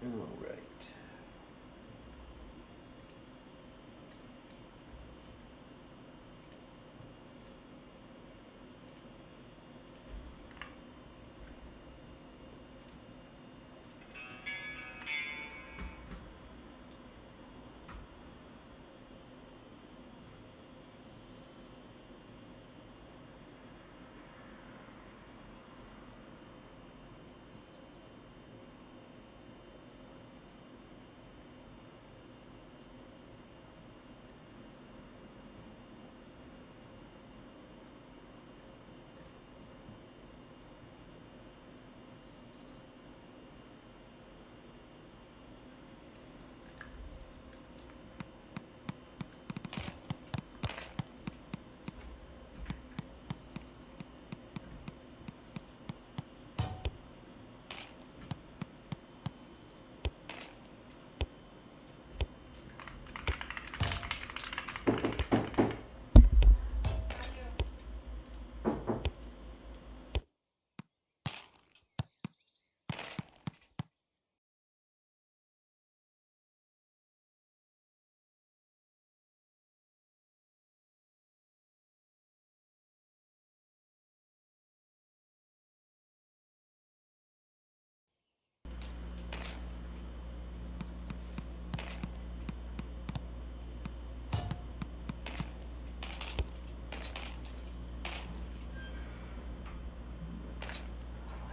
All right.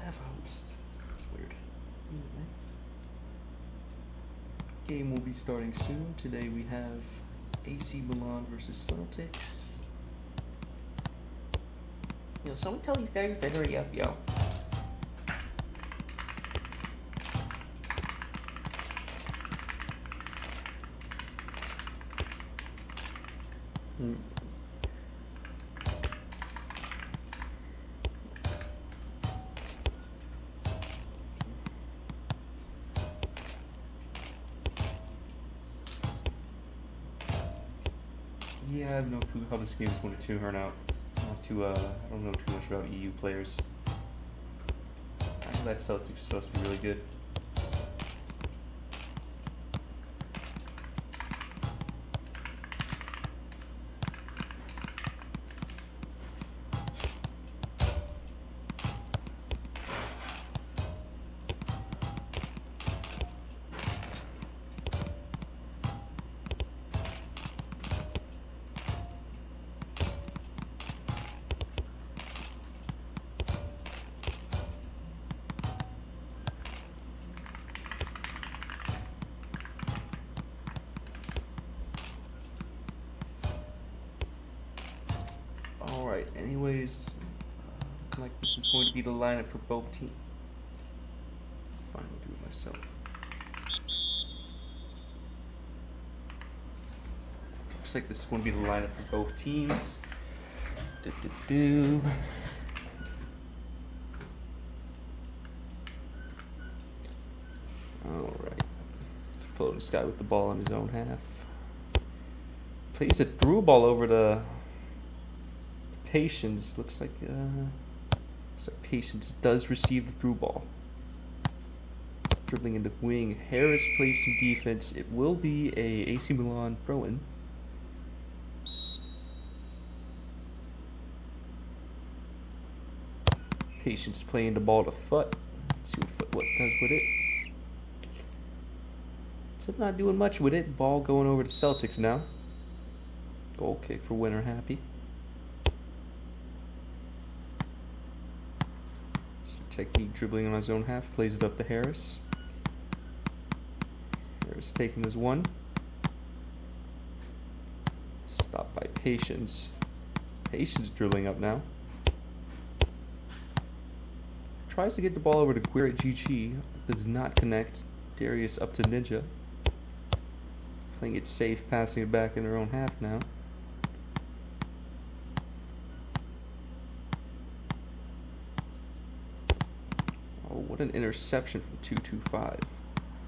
Have a host. That's weird. Game will be starting soon. Today we have AC Milan versus Celtics. Yo, someone tell these guys to hurry up, yo. Yeah, I have no clue how this game is going to turn out. I don't know too much about EU players. I know that Celtics is supposed to be really good. Alright, anyways, looking like this is going to be the lineup for both teams. Fine, I'll do it myself. Looks like this is going to be the lineup for both teams. Alright. Follow this guy with the ball in his own half. Plays a through ball over to Patience. Looks like Patience does receive the through ball. Dribbling into wing. Harris plays some defense. It will be a AC Milan throw-in. Patience playing the ball to Foot. Let's see what does with it. So not doing much with it. Ball going over to Celtics now. Goal kick for winner happy. Technique dribbling on his own half, plays it up to Harris. Harris taking his one. Stopped by Patience. Patience dribbling up now. Tries to get the ball over to Guerrero GG. Does not connect. Darius up to Ninja. Playing it safe, passing it back in their own half now. Oh, what an interception from 225.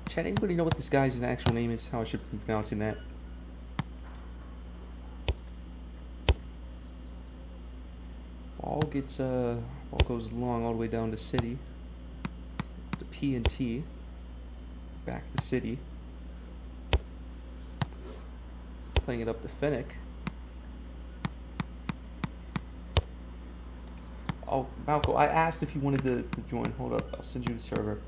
Chat, anybody know what this guy's actual name is? How I should be pronouncing that? Ball goes long all the way down to City. To P and T. Back to City. Playing it up to Finnick. Oh, Malco, I asked if you wanted to join. Hold up, I'll send you the server.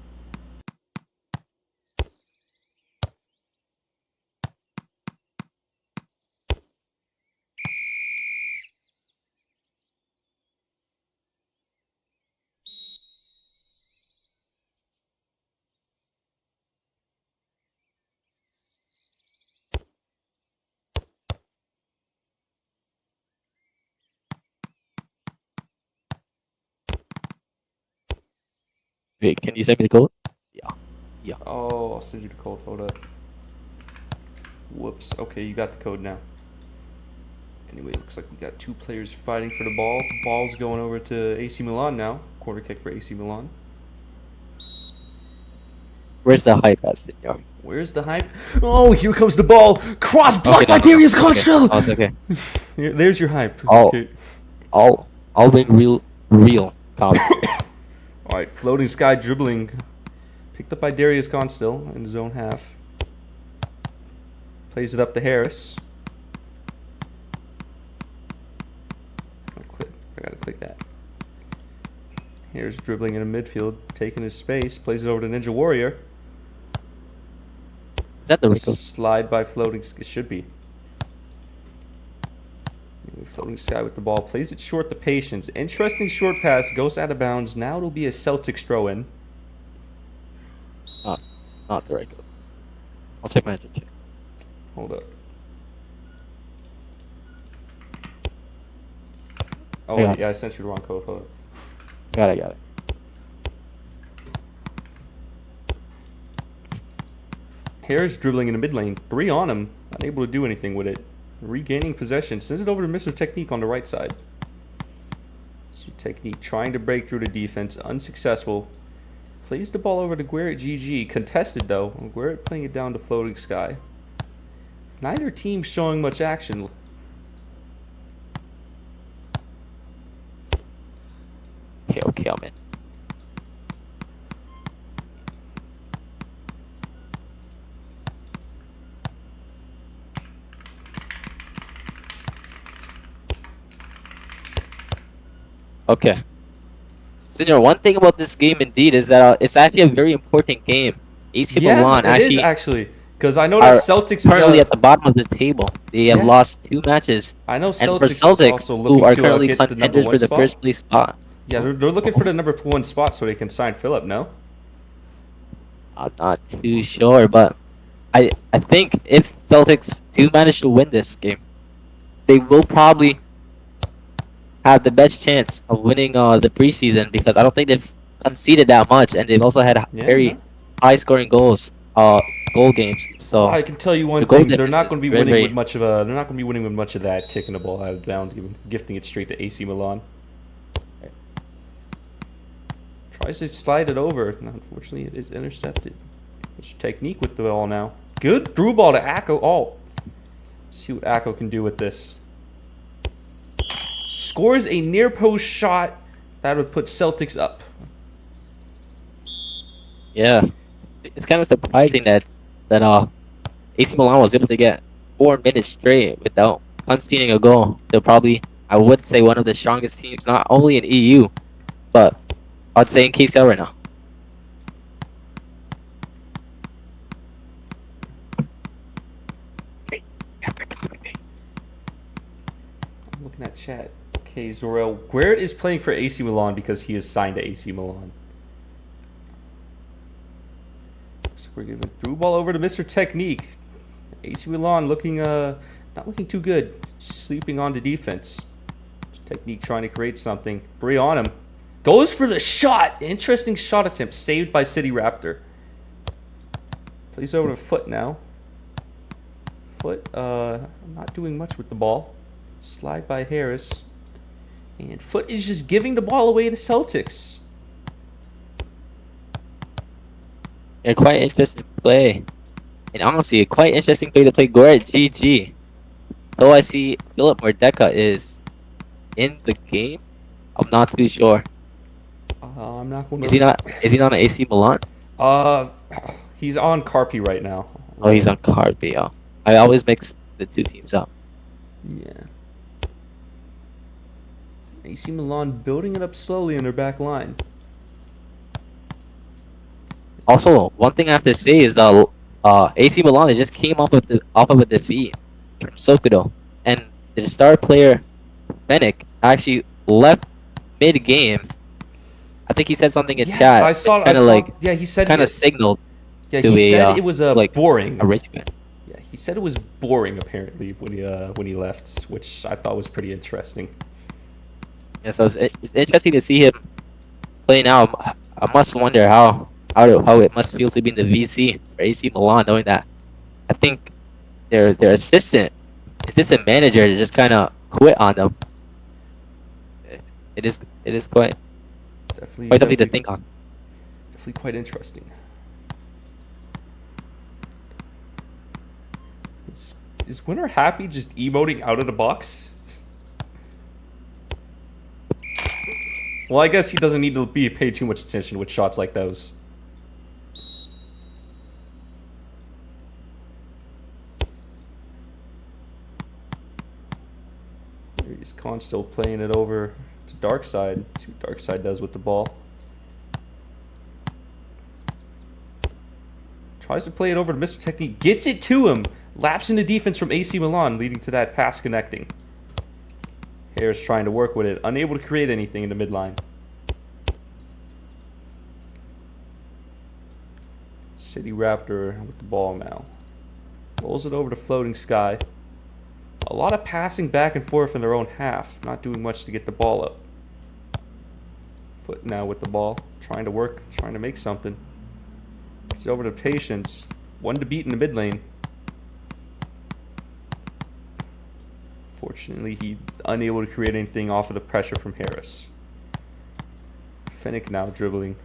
Wait, can you send me the code? Yeah. Oh, I'll send you the code. Hold up. Whoops. Okay, you got the code now. Anyway, looks like we got two players fighting for the ball. The ball's going over to AC Milan now. Corner kick for AC Milan. Where's the hype at, senor? Where's the hype? Oh, here comes the ball. Cross blocked by Darius Constrell. Oh, it's okay. There's your hype. Oh. Okay. I'll bring real confidence. All right, floating sky dribbling. Picked up by Darius Constill in his own half. Plays it up to Harris. I gotta click that. Harris dribbling in the midfield, taking his space. Plays it over to Ninja Warrior. Is that the Rico? Slide by floating. It should be. Floating sky with the ball. Plays it short to Patience. Interesting short pass. Goes out of bounds. Now it'll be a Celtics throw in. Not the Rico. I'll check my engine. Hold up. Oh, yeah, I sent you the wrong code. Hold up. Got it. Harris dribbling in the mid lane. 3 on him. Unable to do anything with it. Regaining possession. Sends it over to Mr. Technique on the right side. Mr. Technique trying to break through the defense. Unsuccessful. Plays the ball over to Guerrett GG. Contested though. Guerrett playing it down to Floating Sky. Neither team showing much action. Okay, I'm in. Okay. Senor, one thing about this game indeed is that it's actually a very important game. AC Milan actually. Because I know that Celtics currently at the bottom of the table. They have lost 2 matches. I know and for Celtics Celtics, also looking who are to currently get the number contenders 1 for the spot. first place spot. Yeah, they're looking for the number 1 spot so they can sign Phillip, no? I'm not too sure, but I think if Celtics do manage to win this game, they will probably have the best chance of winning the preseason, because I don't think they've conceded that much, and they've also had very high scoring goal games. So I can tell you one thing: they're not going to be winning with much of that kicking the ball out of bounds, gifting it straight to AC Milan. Tries to slide it over. Unfortunately, it is intercepted. It's Technique with the ball now. Good through ball to Akko. Oh, see what Akko can do with this. Scores a near post shot that would put Celtics up. Yeah, it's kind of surprising that AC Milan was able to get 4 minutes straight without conceding a goal. They're probably, I would say, one of the strongest teams, not only in EU, but I'd say in Kcl right now. I'm looking at chat. Okay, Zorel. Guerrett is playing for AC Milan because he is signed to AC Milan. So we're giving through ball over to Mr. Technique. AC Milan looking not looking too good. Sleeping on the defense. Technique trying to create something. Bree on him. Goes for the shot. Interesting shot attempt. Saved by City Raptor. Plays over to Foot now. Foot not doing much with the ball. Slide by Harris. And Foot is just giving the ball away to Celtics. Yeah, quite interesting play. And honestly, a quite interesting play to play Guerrett GG. Though I see Philip Mordecai is in the game, I'm not too sure. I'm not going to... Is he not an AC Milan? He's on Carpi right now. Oh, he's on Carpi. Oh. I always mix the two teams up. Yeah. AC Milan building it up slowly in their back line. Also, one thing I have to say is AC Milan, they just came off of a defeat from Sokudo, and the star player Fennec actually left mid game. I think he said something in chat. I saw. Kind of like yeah, he said kind of signaled. Yeah, to he a, said it was like boring. a rich man. Yeah, he said it was boring apparently when he left, which I thought was pretty interesting. Yeah, so it's interesting to see him play now. I must wonder how it must feel to be in the VC for AC Milan, knowing that I think their assistant manager just kind of quit on them. It is quite something to think on. Definitely quite interesting. Is Winner happy just emoting out of the box? Well, I guess he doesn't need to pay too much attention with shots like those. He's Khan still playing it over to Darkside. See what Darkside does with the ball. Tries to play it over to Mr. Technique. Gets it to him. Laps into defense from AC Milan, leading to that pass connecting. Harris trying to work with it. Unable to create anything in the midline. City Raptor with the ball now. Rolls it over to Floating Sky. A lot of passing back and forth in their own half. Not doing much to get the ball up. Foot now with the ball. Trying to work. Trying to make something. It's over to Patience. One to beat in the mid lane. Fortunately, he's unable to create anything off of the pressure from Harris. Fennec now dribbling.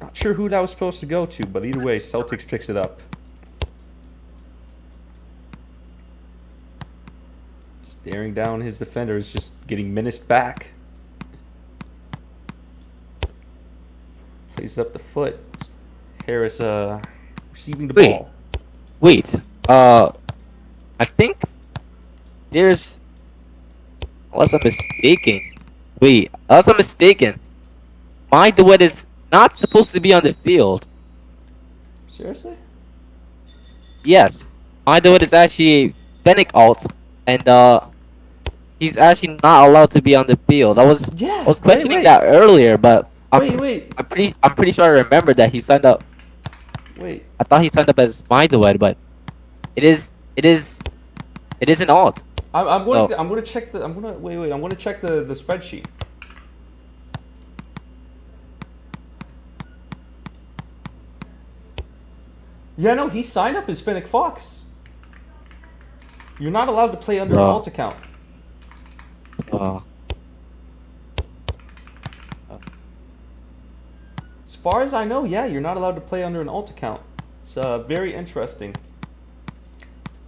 Not sure who that was supposed to go to, but either way, Celtics picks it up. Staring down his defenders, just getting menaced back. Plays up the foot. Harris receiving the ball. Wait, I think there's, unless I'm mistaken, my duet is not supposed to be on the field. Seriously? Yes, my duet is actually a Fennec alt, and he's actually not allowed to be on the field. I was questioning that earlier, but I'm pretty sure I remember that he signed up. Wait. I thought he signed up as my duet, but it is an alt. I'm going to check the spreadsheet. Yeah, no, he signed up as Fennec Fox. You're not allowed to play under an alt account. As far as I know, yeah, you're not allowed to play under an alt account. It's very interesting.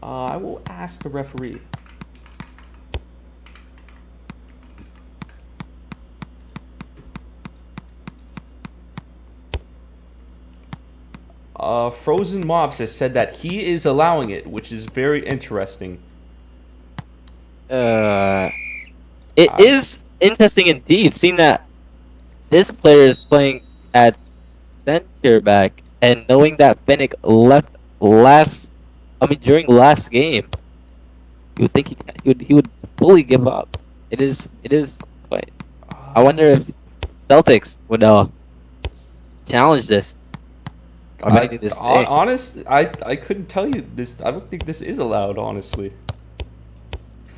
I will ask the referee. Frozen Mobs has said that he is allowing it, which is very interesting. It is interesting indeed, seeing that this player is playing at center back, and knowing that Fennec left during last game, you would think he would fully give up. It is quite. I wonder if Celtics would challenge this. Honestly, I couldn't tell you this. I don't think this is allowed, honestly.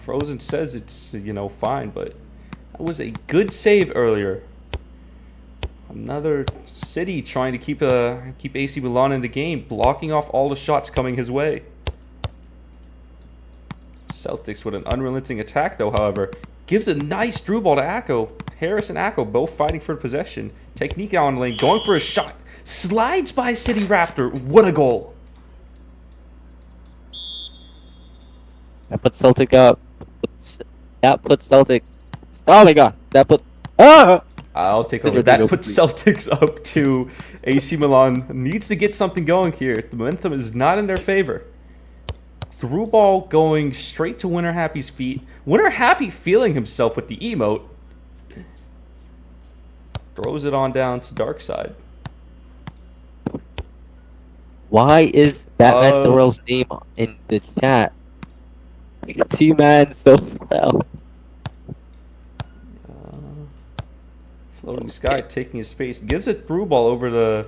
Frozen says it's, fine, but that was a good save earlier. Another City trying to keep AC Milan in the game, blocking off all the shots coming his way. Celtics with an unrelenting attack, though, however. Gives a nice through ball to Akko. Harris and Akko both fighting for possession. Technique out on the lane, going for a shot. Slides by City Raptor. What a goal. That puts Celtic up. That puts Celtic. Oh my god. That put. Ah! I'll take over. That puts Celtics up to AC Milan. Needs to get something going here. The momentum is not in their favor. Through ball going straight to Winner Happy's feet. Winner Happy feeling himself with the emote. Throws it on down to Dark Side. Why is Batman Sorrel's name in the chat? T-Man so well. Floating Sky taking his space. Gives it through ball over to...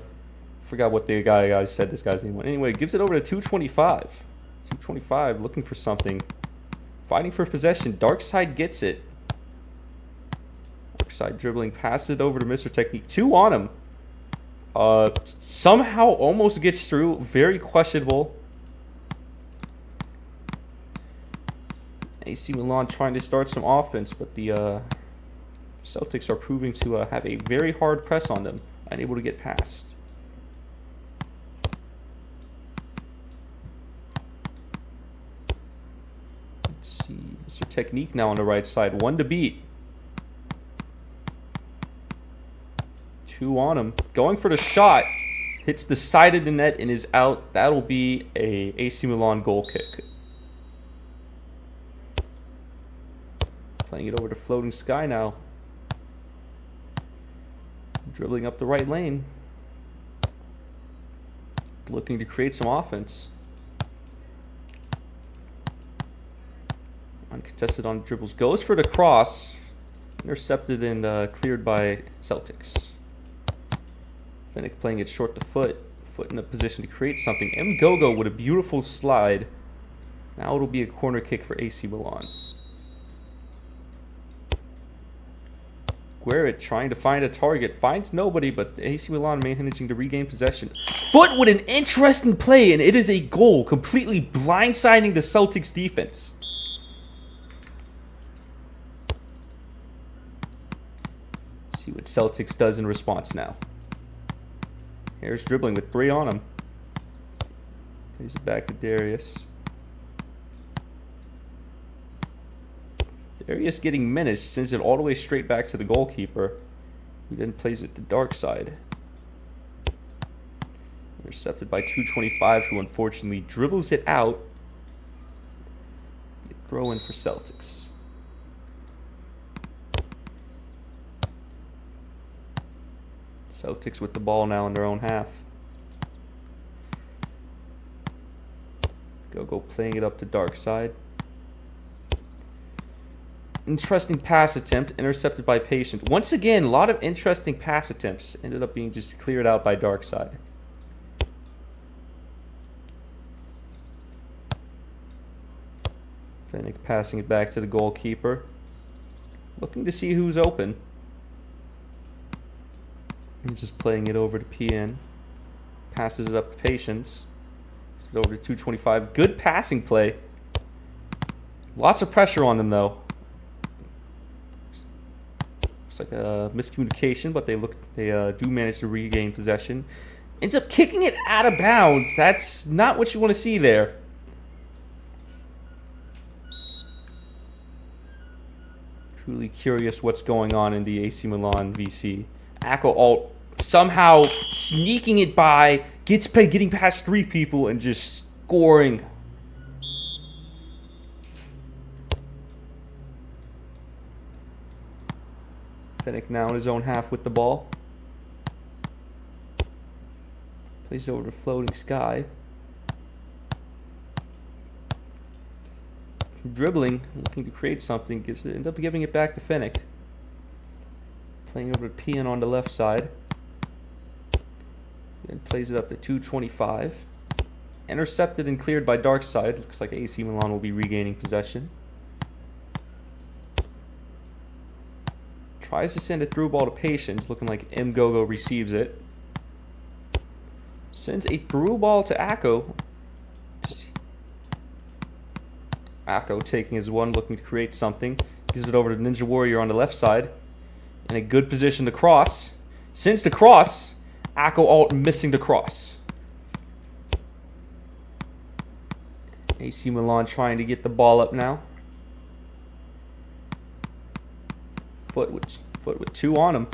Forgot what the guy said this guy's name was. Anyway, gives it over to 225. 225 looking for something. Fighting for possession. Dark Side gets it. Dark Side dribbling. Passes it over to Mr. Technique. 2 on him. Somehow almost gets through. Very questionable. AC Milan trying to start some offense, but the Celtics are proving to have a very hard press on them. Unable to get past. Let's see. Mr. Technique now on the right side. 1 to beat. 2 on him. Going for the shot. Hits the side of the net and is out. That'll be a AC Milan goal kick. Playing it over to Floating Sky now. Dribbling up the right lane. Looking to create some offense. Uncontested on dribbles. Goes for the cross. Intercepted and cleared by Celtics. Finnick playing it short to Foot. Foot in a position to create something. Mgogo with a beautiful slide. Now it'll be a corner kick for AC Milan. Guerrero trying to find a target. Finds nobody, but AC Milan managing to regain possession. Foot with an interesting play, and it is a goal. Completely blindsiding the Celtics defense. Let's see what Celtics does in response now. Here's dribbling with 3 on him. Plays it back to Darius. Darius getting menaced, sends it all the way straight back to the goalkeeper, who then plays it to Dark Side. Intercepted by 225, who unfortunately dribbles it out. Throw in for Celtics. Celtics with the ball now in their own half. Go playing it up to Dark Side. Interesting pass attempt, intercepted by Patient. Once again, a lot of interesting pass attempts. Ended up being just cleared out by Dark Side. Finnick passing it back to the goalkeeper. Looking to see who's open. And just playing it over to PN. Passes it up to Patience. It's over to 225. Good passing play. Lots of pressure on them though. It's like a miscommunication, but they do manage to regain possession. Ends up kicking it out of bounds. That's not what you want to see there. Truly curious what's going on in the AC Milan VC. Akko Alt somehow sneaking it by, getting past 3 people and just scoring. Finnick now in his own half with the ball. Plays it over to Floating Sky. Dribbling, looking to create something, end up giving it back to Finnick. Playing over to Pian on the left side. Then plays it up to 225. Intercepted and cleared by Dark Side. Looks like AC Milan will be regaining possession. Tries to send a through ball to Patience, looking like Mgogo receives it. Sends a through ball to Akko. Akko taking his one, looking to create something. Gives it over to Ninja Warrior on the left side. In a good position to cross. Sends the cross. Akko Alt missing the cross. AC Milan trying to get the ball up now. Foot with 2 on him.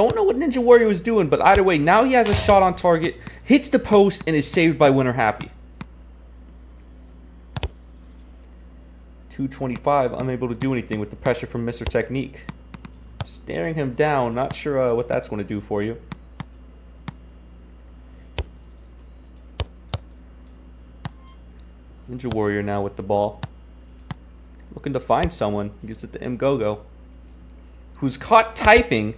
Don't know what Ninja Warrior was doing, but either way, now he has a shot on target, hits the post, and is saved by Winner Happy. 225, unable to do anything with the pressure from Mr. Technique. Staring him down, not sure what that's going to do for you. Ninja Warrior now with the ball. Looking to find someone. Gives it to Mgogo, who's caught typing.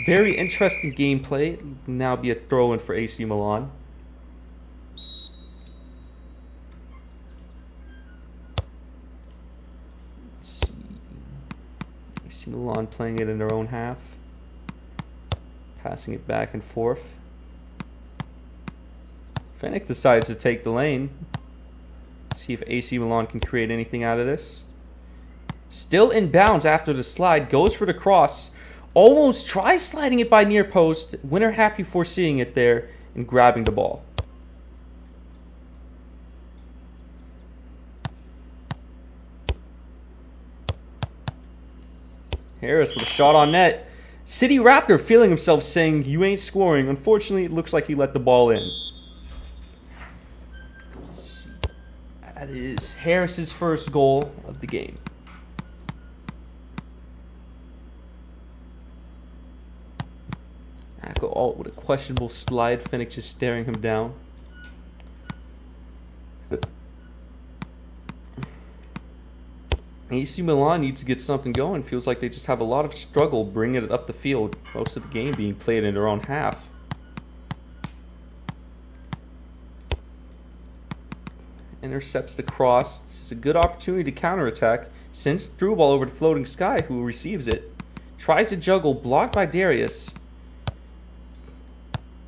Very interesting gameplay. Now be a throw-in for AC Milan. Let's see. AC Milan playing it in their own half. Passing it back and forth. Fennec decides to take the lane. See if AC Milan can create anything out of this. Still in bounds after the slide. Goes for the cross. Almost tries sliding it by near post. Winner Happy foreseeing it there and grabbing the ball. Harris with a shot on net. City Raptor feeling himself saying, "You ain't scoring." Unfortunately, it looks like he let the ball in. That is Harris's first goal of the game. Echo Alt with a questionable slide. Fennec just staring him down. AC Milan needs to get something going. Feels like they just have a lot of struggle bringing it up the field. Most of the game being played in their own half. Intercepts the cross. This is a good opportunity to counterattack. Sends through ball over to Floating Sky, who receives it. Tries to juggle, blocked by Darius.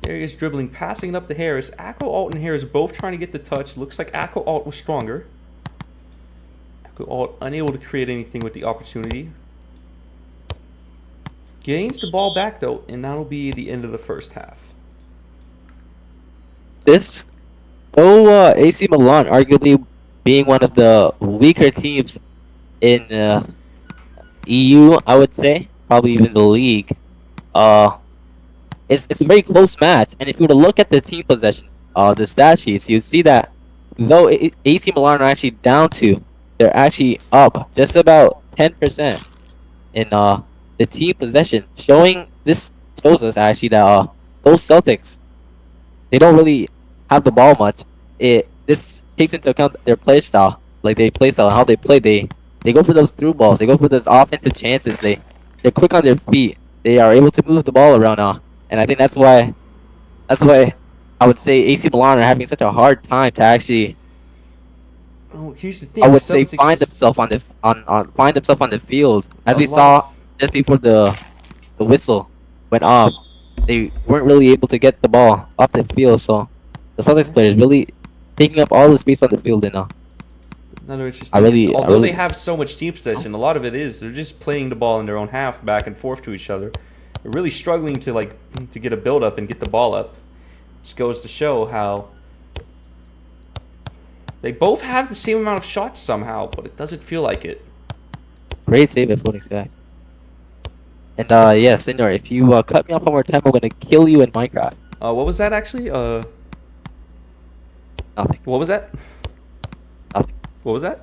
Darius dribbling, passing it up to Harris. Echo Alt and Harris both trying to get the touch. Looks like Echo Alt was stronger. Echo Alt unable to create anything with the opportunity. Gains the ball back though, and that'll be the end of the first half. AC Milan arguably being one of the weaker teams in EU, I would say, probably even the league. It's a very close match, and if you were to look at the team possessions, the stat sheets, you'd see that though AC Milan are actually down 2, they're actually up just about 10% in the team possession. This shows us actually that those Celtics, they don't really have the ball much. This takes into account their play style, like their play style and how they play. They go for those through balls. They go for those offensive chances. They're quick on their feet. They are able to move the ball around now, and I think that's why I would say AC Milan are having such a hard time to actually. Oh, here's the thing. I would say find themselves on the field, as we saw just before the whistle went off. They weren't really able to get the ball up the field, so the Celtics players really taking up all the space on the field now. Another interesting. Although they have so much team possession, a lot of it is they're just playing the ball in their own half, back and forth to each other. They're really struggling to get a build up and get the ball up. Just goes to show how they both have the same amount of shots somehow, but it doesn't feel like it. Great save at Floating Sky. And yeah, Senor, if you cut me off one more time, I'm gonna kill you in Minecraft. What was that actually? Nothing. What was that? Nothing. What was that?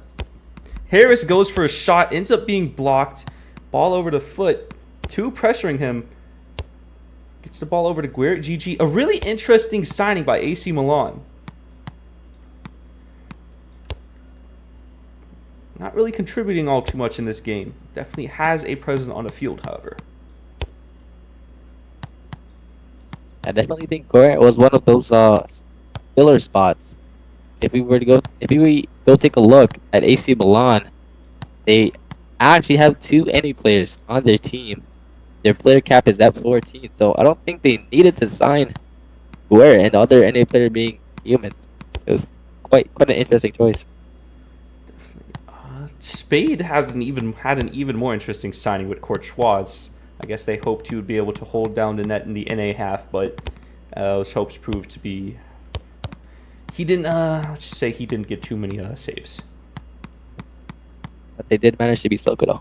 Harris goes for a shot, ends up being blocked. Ball over the foot. 2 pressuring him. Gets the ball over to Guerrero. GG. A really interesting signing by AC Milan. Not really contributing all too much in this game. Definitely has a presence on the field, however. I definitely think Guerrero was one of those filler spots. If we go take a look at AC Milan, they actually have 2 NA players on their team. Their player cap is at 14, so I don't think they needed to sign Guerrero and the other NA player being humans. It was quite an interesting choice. Spade had an even more interesting signing with Courtois. I guess they hoped he would be able to hold down the net in the NA half, but those hopes proved to be. He didn't. Let's just say he didn't get too many saves. But they did manage to be so good, though.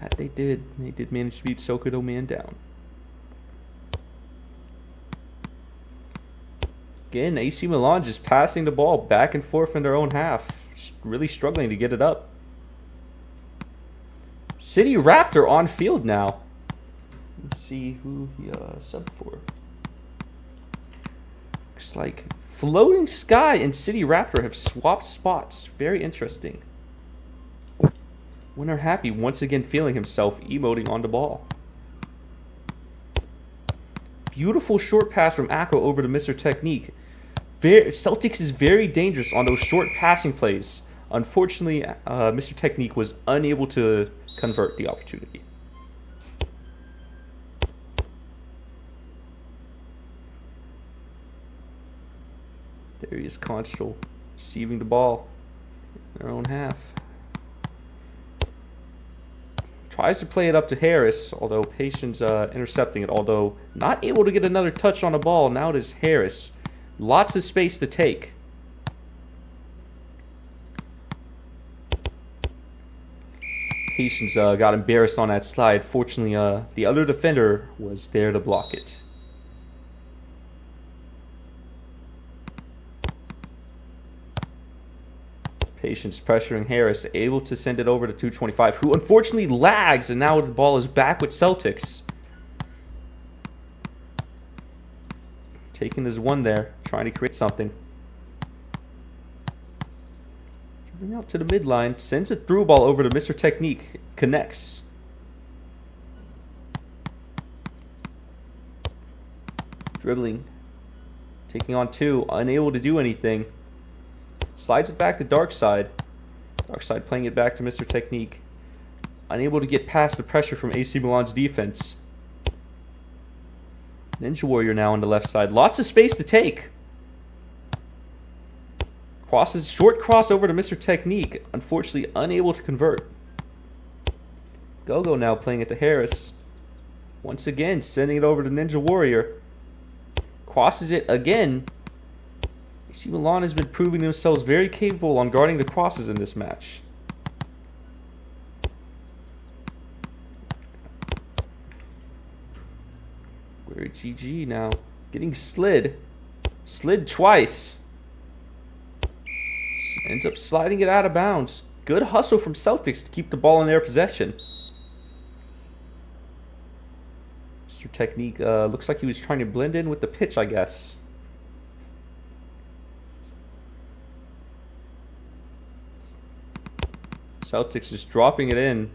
That they did. They did manage to beat Sokoto Man down. Again, AC Milan just passing the ball back and forth in their own half. Just really struggling to get it up. City Raptor on field now. Let's see who he subbed for. Looks like Floating Sky and City Raptor have swapped spots. Very interesting. Winner Happy once again feeling himself emoting on the ball. Beautiful short pass from Akko over to Mr. Technique. Celtics is very dangerous on those short passing plays. Unfortunately, Mr. Technique was unable to convert the opportunity. There he is, Constral, receiving the ball in their own half. Tries to play it up to Harris, although Patience intercepting it, although not able to get another touch on the ball. Now it is Harris. Lots of space to take. Patience got embarrassed on that slide. Fortunately, the other defender was there to block it. Patience pressuring Harris, able to send it over to 225, who unfortunately lags, and now the ball is back with Celtics. Taking his one there, trying to create something. Bring out to the midline, sends a through ball over to Mr. Technique, connects. Dribbling, taking on two, unable to do anything. Slides it back to Darkside. Darkside playing it back to Mr. Technique. Unable to get past the pressure from AC Milan's defense. Ninja Warrior now on the left side. Lots of space to take. Crosses, short cross over to Mr. Technique. Unfortunately unable to convert. Gogo now playing it to Harris. Once again sending it over to Ninja Warrior. Crosses it again. AC Milan has been proving themselves very capable on guarding the crosses in this match. We're GG now. Getting slid. Slid twice. Ends up sliding it out of bounds. Good hustle from Celtics to keep the ball in their possession. Mr. Technique looks like he was trying to blend in with the pitch, I guess. Celtics just dropping it in.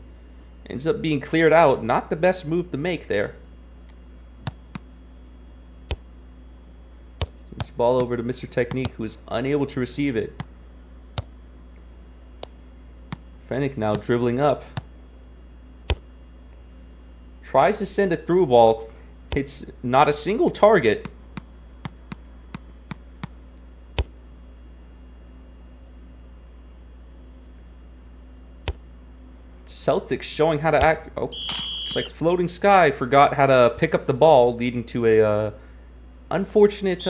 Ends up being cleared out. Not the best move to make there. Sends the ball over to Mr. Technique, who is unable to receive it. Fennec now dribbling up. Tries to send a through ball. Hits not a single target. Celtics showing how to act. Oh, it's like Floating Sky forgot how to pick up the ball, leading to a unfortunate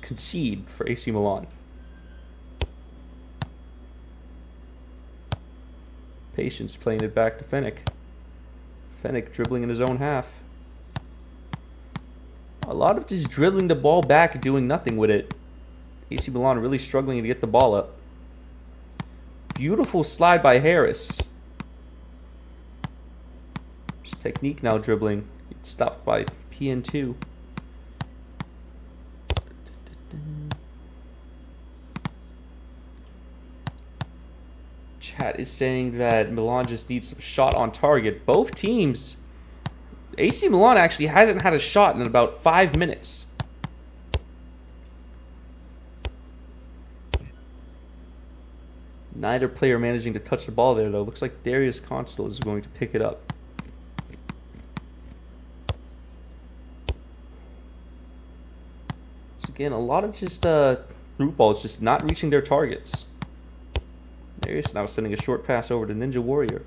concede for AC Milan. Patience playing it back to Fennec. Fennec dribbling in his own half. A lot of just dribbling the ball back, doing nothing with it. AC Milan really struggling to get the ball up. Beautiful slide by Harris. Technique now dribbling. It's stopped by PN2. Chat is saying that Milan just needs some shot on target. Both teams. AC Milan actually hasn't had a shot in about 5 minutes. Neither player managing to touch the ball there, though. Looks like Darius Constable is going to pick it up. Again, a lot of just through balls just not reaching their targets. There he is now sending a short pass over to Ninja Warrior.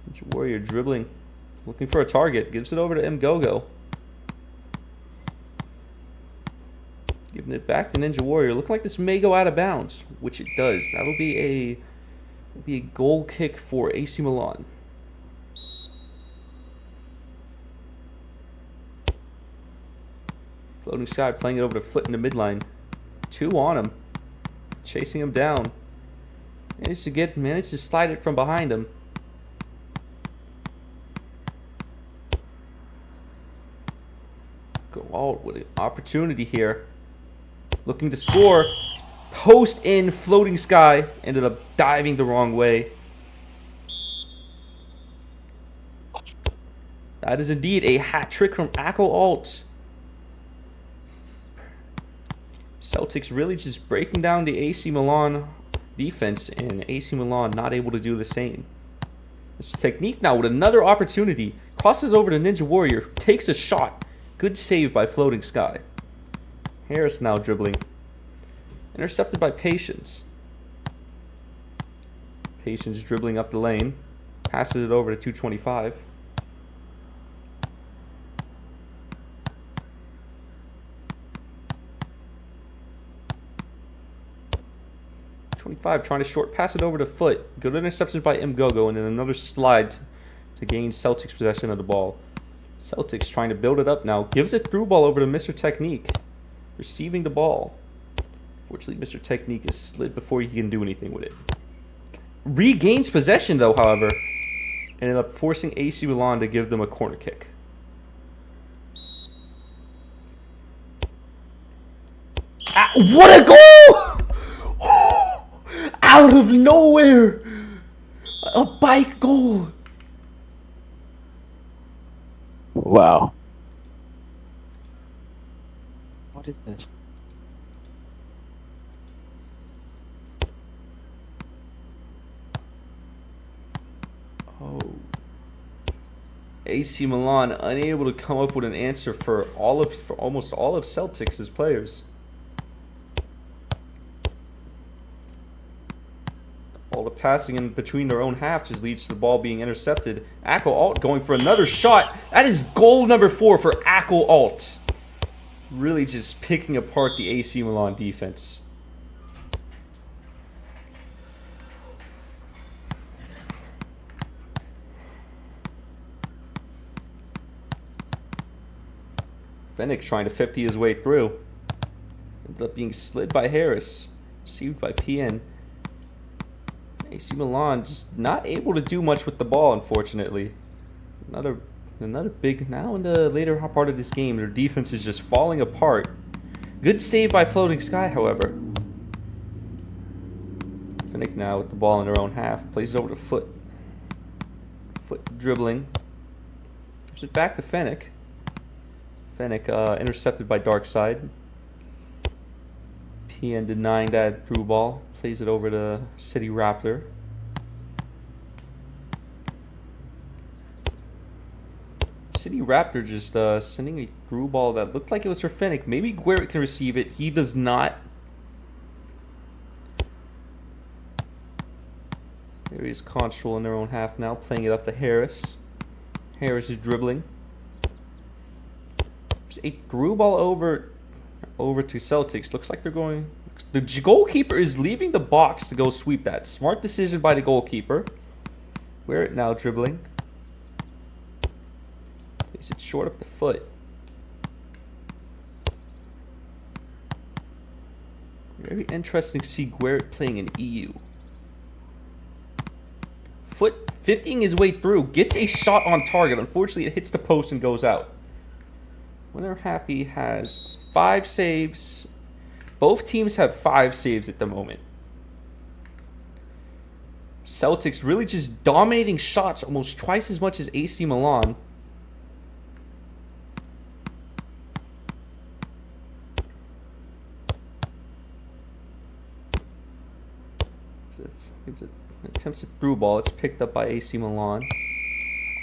Ninja Warrior dribbling, looking for a target, gives it over to Mgogo. Giving it back to Ninja Warrior. Looking like this may go out of bounds, which it does. That'll be a It'll be a goal kick for AC Milan. Floating Sky playing it over the foot in the midline. 2 on him. Chasing him down. Managed to slide it from behind him. Go out with an opportunity here. Looking to score. Post in, Floating Sky. Ended up diving the wrong way. That is indeed a hat trick from Kcl Alt. Celtics really just breaking down the AC Milan defense, and AC Milan not able to do the same. This technique now with another opportunity. Crosses over to Ninja Warrior. Takes a shot. Good save by Floating Sky. Harris now dribbling. Intercepted by Patience. Patience dribbling up the lane. Passes it over to 225. 25 trying to short pass it over to Foot. Good interception by Mgogo, and then another slide to gain Celtics possession of the ball. Celtics trying to build it up now. Gives it through ball over to Mr. Technique. Receiving the ball. Fortunately, Mr. Technique is slid before he can do anything with it. Regains possession though, however. Ended up forcing AC Milan to give them a corner kick. What a goal! Out of nowhere! A bike goal! Wow. What is this? Oh. AC Milan unable to come up with an answer for almost all of Celtics' players. All the passing in between their own half just leads to the ball being intercepted. Kcl Alt going for another shot. That is goal number 4 for Kcl Alt. Really just picking apart the AC Milan defense. Fennec trying to 50 his way through. Ended up being slid by Harris. Received by PN. AC Milan just not able to do much with the ball, unfortunately. Another big, now in the later part of this game, their defense is just falling apart. Good save by Floating Sky, however. Fennec now with the ball in their own half. Plays it over to Foot. Foot dribbling. Gives it back to Fennec. Fennec intercepted by Darkside. PN denying that through ball. Plays it over to City Raptor. City Raptor just sending a through ball that looked like it was for Fennec. Maybe Guerrero can receive it. He does not. There is Control in their own half now. Playing it up to Harris. Harris is dribbling. A through ball over to Celtics. Looks like they're going. The goalkeeper is leaving the box to go sweep that. Smart decision by the goalkeeper. Wear it now dribbling. Plays it short up the Foot. Very interesting to see Guerrero playing in EU. Foot 50ing his way through. Gets a shot on target. Unfortunately, it hits the post and goes out. Winner Happy has 5 saves. Both teams have 5 saves at the moment. Celtics really just dominating shots almost twice as much as AC Milan. Attempts a through ball. It's picked up by AC Milan.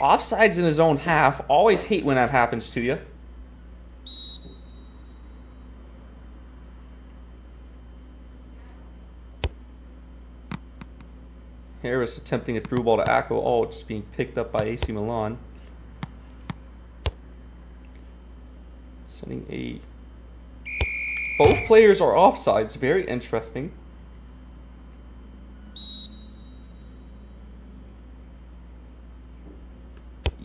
Offsides in his own half. Always hate when that happens to you. Harris attempting a through ball to Kcl Alt, just being picked up by AC Milan. Sending a... Both players are offsides. Very interesting.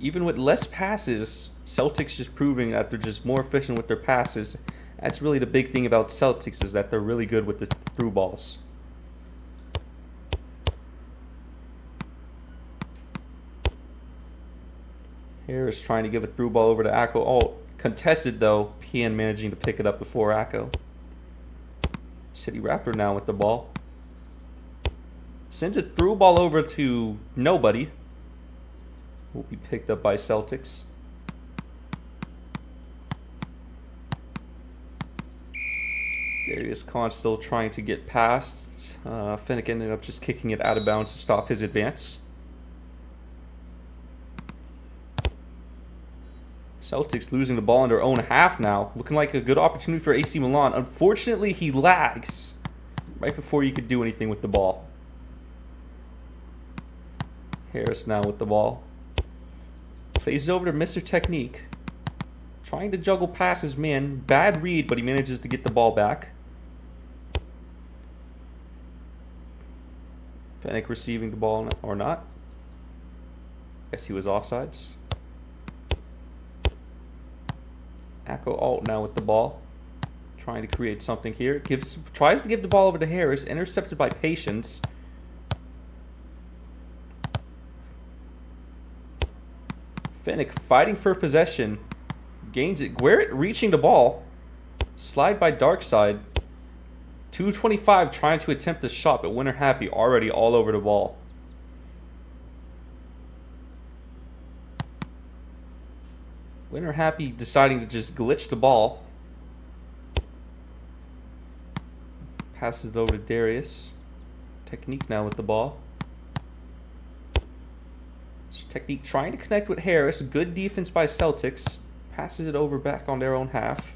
even with less passes, Celtics just proving that they're just more efficient with their passes. That's really the big thing about Celtics, is that they're really good with the through balls. Harris trying to give a through ball over to Akko. Oh, contested though. PN managing to pick it up before Akko. City Raptor now with the ball. Sends a through ball over to nobody. Will be picked up by Celtics. Darius Kahn still trying to get past. Finnick ended up just kicking it out of bounds to stop his advance. Celtics losing the ball in their own half now. Looking like a good opportunity for AC Milan. Unfortunately, he lags right before you could do anything with the ball. Harris now with the ball. Plays it over to Mr. Technique. Trying to juggle past his man. Bad read, but he manages to get the ball back. Fennec receiving the ball or not. Guess he was offsides. Akko Alt now with the ball. Trying to create something here. Tries to give the ball over to Harris. Intercepted by Patience. Finnick fighting for possession. Gains it. Guerrett reaching the ball. Slide by Darkside. 225 trying to attempt the shot, but Winner Happy already all over the ball. Winner Happy deciding to just glitch the ball. Passes it over to Darius. Technique now with the ball. Technique trying to connect with Harris. Good defense by Celtics. Passes it over back on their own half.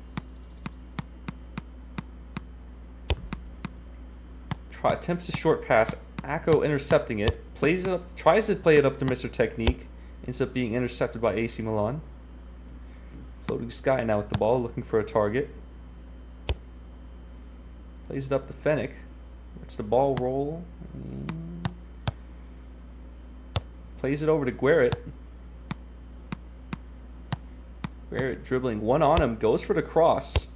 Attempts a short pass. Akko intercepting it. Plays it up. Tries to play it up to Mr. Technique. Ends up being intercepted by AC Milan. Floating Sky now with the ball, looking for a target. Plays it up to Fennec. Lets the ball roll. Plays it over to Guerrett. Guerrett dribbling one on him. Goes for the cross.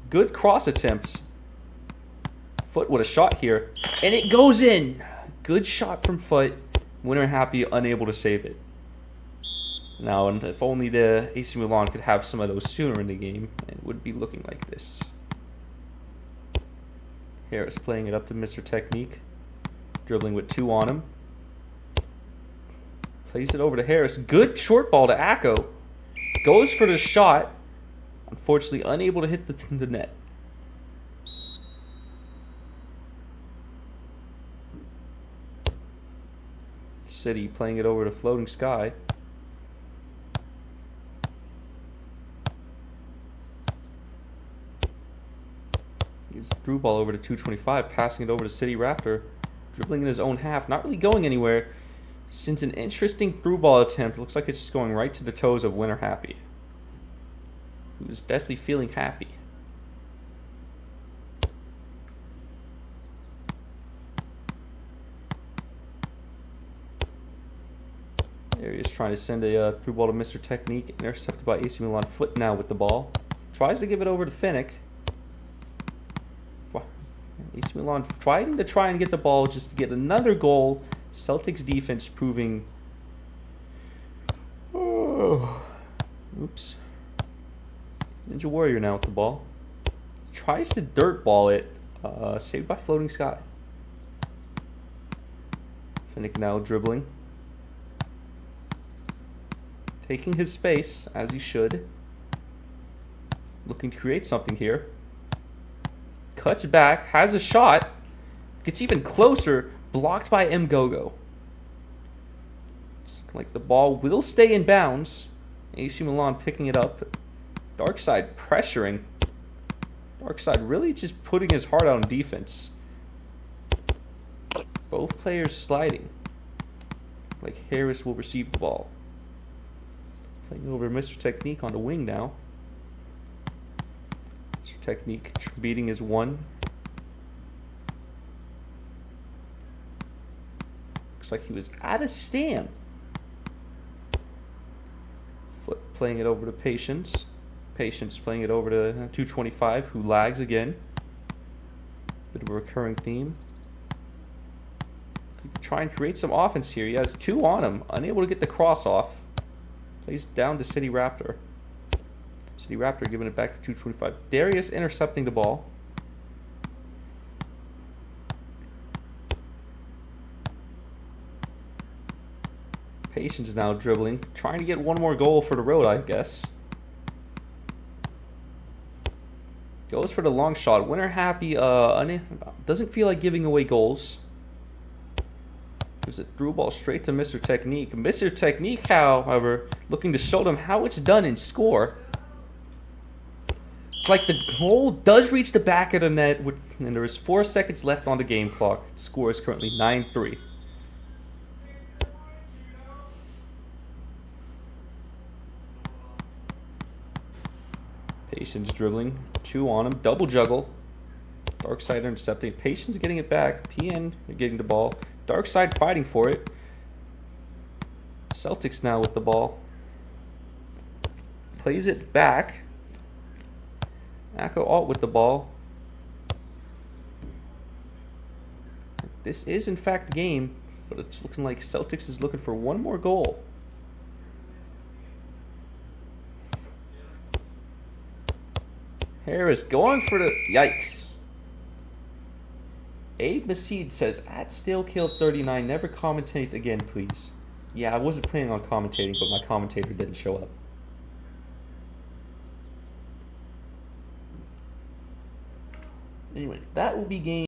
Good cross attempts. Foot with a shot here. And it goes in. Good shot from Foot. Winner Happy unable to save it. Now, and if only the AC Milan could have some of those sooner in the game, it would be looking like this. Harris playing it up to Mr. Technique. Dribbling with two on him. Plays it over to Harris. Good short ball to Akko. Goes for the shot. Unfortunately, unable to hit the net. City playing it over to Floating Sky. Gives the through ball over to 225, passing it over to City Raptor. Dribbling in his own half, not really going anywhere. Since an interesting through ball attempt, looks like it's just going right to the toes of Winner Happy, who's definitely feeling happy. There he is trying to send a through ball to Mr. Technique. Intercepted by AC Milan. Foot now with the ball. Tries to give it over to Finnick. AC Milan fighting to try and get the ball just to get another goal. Celtics defense proving... Oh. Oops. Ninja Warrior now with the ball. Tries to dirt ball it. Saved by Floating Sky. Finnick now dribbling. Taking his space, as he should. Looking to create something here. Cuts back, has a shot. Gets even closer. Blocked by Mgogo. It's like the ball will stay in bounds. AC Milan picking it up. Darkside pressuring. Darkside really just putting his heart out on defense. Both players sliding. Like Harris will receive the ball. Playing over Mr. Technique on the wing now. Mr. Technique beating his one. Looks like he was out of stamp. playing it over to Patience. Patience playing it over to 225, who lags again. Bit of a recurring theme. Could try and create some offense here. He has 2 on him. Unable to get the cross off. Plays down to City Raptor. City Raptor giving it back to 225. Darius intercepting the ball. Patience now dribbling. Trying to get one more goal for the road, I guess. Goes for the long shot. Winner happy. Doesn't feel like giving away goals. Gives it through ball straight to Mr. Technique. Mr. Technique, however, looking to show them how it's done and score. Like the goal does reach the back of the net, and there is 4 seconds left on the game clock. The score is currently 9-3. Patience dribbling, 2 on him, double juggle. Darkside intercepting. Patience getting it back. PN getting the ball. Darkside fighting for it. Celtics now with the ball. Plays it back. Echo Alt with the ball. This is in fact the game, but it's looking like Celtics is looking for one more goal. Harris going for the... Yikes. Abe Masid says, at Kcl39, never commentate again, please. Yeah, I wasn't planning on commentating, but my commentator didn't show up. Anyway, that will be game